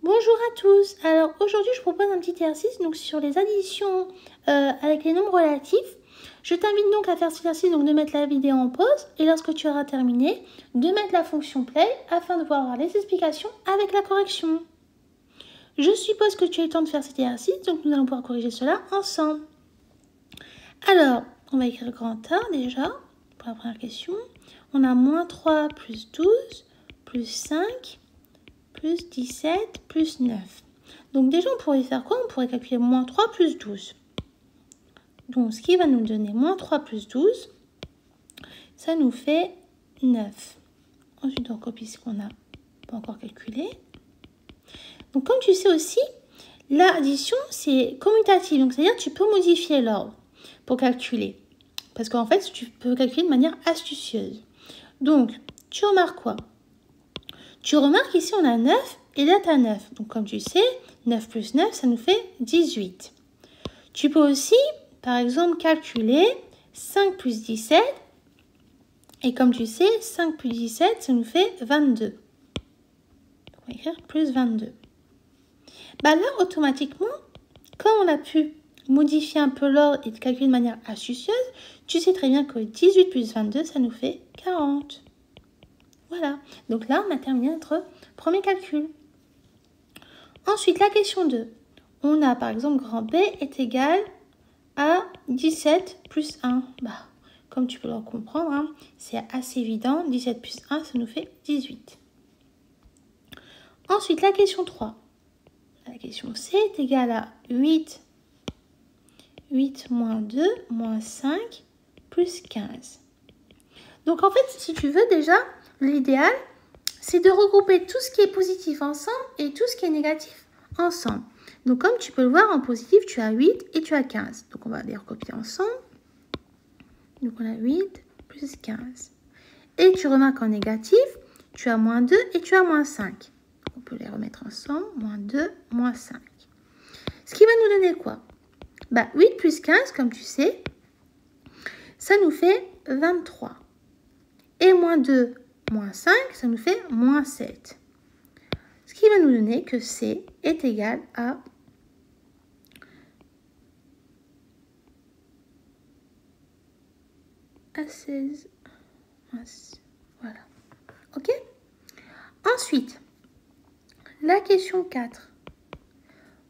Bonjour à tous. Alors aujourd'hui je propose un petit exercice donc sur les additions avec les nombres relatifs. Je t'invite donc à faire cet exercice, donc de mettre la vidéo en pause et lorsque tu auras terminé, de mettre la fonction play afin de pouvoir avoir les explications avec la correction. Je suppose que tu as eu le temps de faire cet exercice, donc nous allons pouvoir corriger cela ensemble. Alors, on va écrire grand A déjà pour la première question. On a moins 3 plus 12 plus 5 plus 17 plus 9. Donc déjà, on pourrait faire quoi? On pourrait calculer moins 3 plus 12. Donc, ce qui va nous donner moins 3 plus 12, ça nous fait 9. Ensuite, on copie ce qu'on n'a pas encore calculé. Donc, comme tu sais aussi, l'addition, c'est commutatif. Donc, c'est-à-dire que tu peux modifier l'ordre pour calculer. Parce qu'en fait, tu peux calculer de manière astucieuse. Donc, tu remarques quoi? Tu remarques ici, on a 9 et là, tu as 9. Donc, comme tu sais, 9 plus 9, ça nous fait 18. Tu peux aussi, par exemple, calculer 5 plus 17. Et comme tu sais, 5 plus 17, ça nous fait 22. Donc, on va écrire plus 22. Bah là, automatiquement, comme on a pu modifier un peu l'ordre et calculer de manière astucieuse, tu sais très bien que 18 plus 22, ça nous fait 40. Voilà. Donc là, on a terminé notre premier calcul. Ensuite, la question 2. On a par exemple grand B est égal à 17 plus 1. Bah, comme tu peux le comprendre, hein, c'est assez évident. 17 plus 1, ça nous fait 18. Ensuite, la question 3. La question C est égale à 8 moins 2 moins 5 plus 15. Donc en fait, si tu veux déjà, l'idéal, c'est de regrouper tout ce qui est positif ensemble et tout ce qui est négatif ensemble. Donc comme tu peux le voir, en positif, tu as 8 et tu as 15. Donc on va les recopier ensemble. Donc on a 8 plus 15. Et tu remarques en négatif, tu as moins 2 et tu as moins 5. On peut les remettre ensemble, moins 2, moins 5. Ce qui va nous donner quoi? Bah, 8 plus 15, comme tu sais, ça nous fait 23. Et moins 2, moins 5, ça nous fait moins 7. Ce qui va nous donner que C est égal à 16. Voilà. OK? Ensuite, la question 4.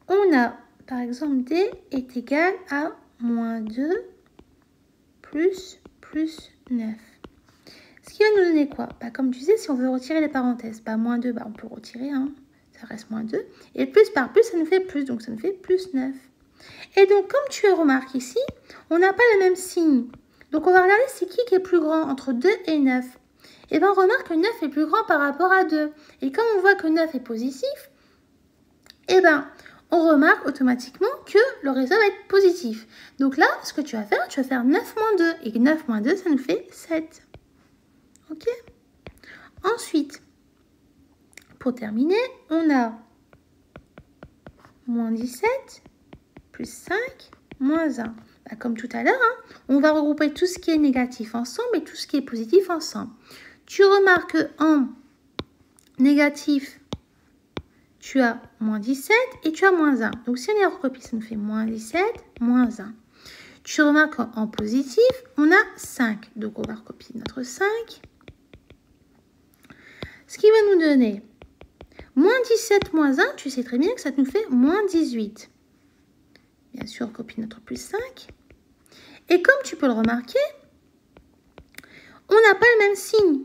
On a, par exemple, D est égal à moins 2 plus 9. Ce qui va nous donner quoi? Bah, comme tu sais, si on veut retirer les parenthèses, bah, moins 2, bah, on peut retirer, hein, ça reste moins 2. Et plus par plus, ça nous fait plus, donc ça nous fait plus 9. Et donc, comme tu remarques ici, on n'a pas le même signe. Donc, on va regarder c'est qui est plus grand entre 2 et 9. Et bien, on remarque que 9 est plus grand par rapport à 2. Et comme on voit que 9 est positif, et bien, on remarque automatiquement que le résultat va être positif. Donc là, ce que tu vas faire 9 moins 2. Et 9 moins 2, ça nous fait 7. OK? Ensuite, pour terminer, on a moins 17 plus 5 moins 1. Bah, comme tout à l'heure, hein, on va regrouper tout ce qui est négatif ensemble et tout ce qui est positif ensemble. Tu remarques qu'en négatif, tu as moins 17 et tu as moins 1. Donc, si on les recopie, ça nous fait moins 17, moins 1. Tu remarques qu'en positif, on a 5. Donc, on va recopier notre 5. Ce qui va nous donner moins 17 moins 1, tu sais très bien que ça nous fait moins 18. Bien sûr, on copie notre plus 5. Et comme tu peux le remarquer, on n'a pas le même signe.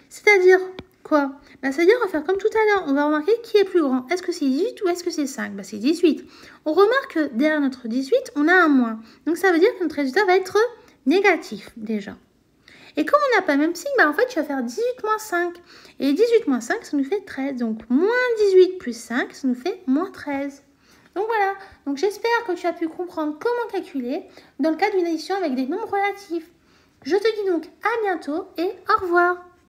C'est-à-dire quoi? Bah, c'est-à-dire, on va faire comme tout à l'heure. On va remarquer qui est plus grand. Est-ce que c'est 18 ou est-ce que c'est 5? Bah, c'est 18. On remarque que derrière notre 18, on a un moins. Donc, ça veut dire que notre résultat va être négatif, déjà. Et comme on n'a pas le même signe, bah, en fait, tu vas faire 18 moins 5. Et 18 moins 5, ça nous fait 13. Donc, moins 18 plus 5, ça nous fait moins 13. Donc, voilà. Donc, j'espère que tu as pu comprendre comment calculer dans le cas d'une addition avec des nombres relatifs. Je te dis donc à bientôt et au revoir.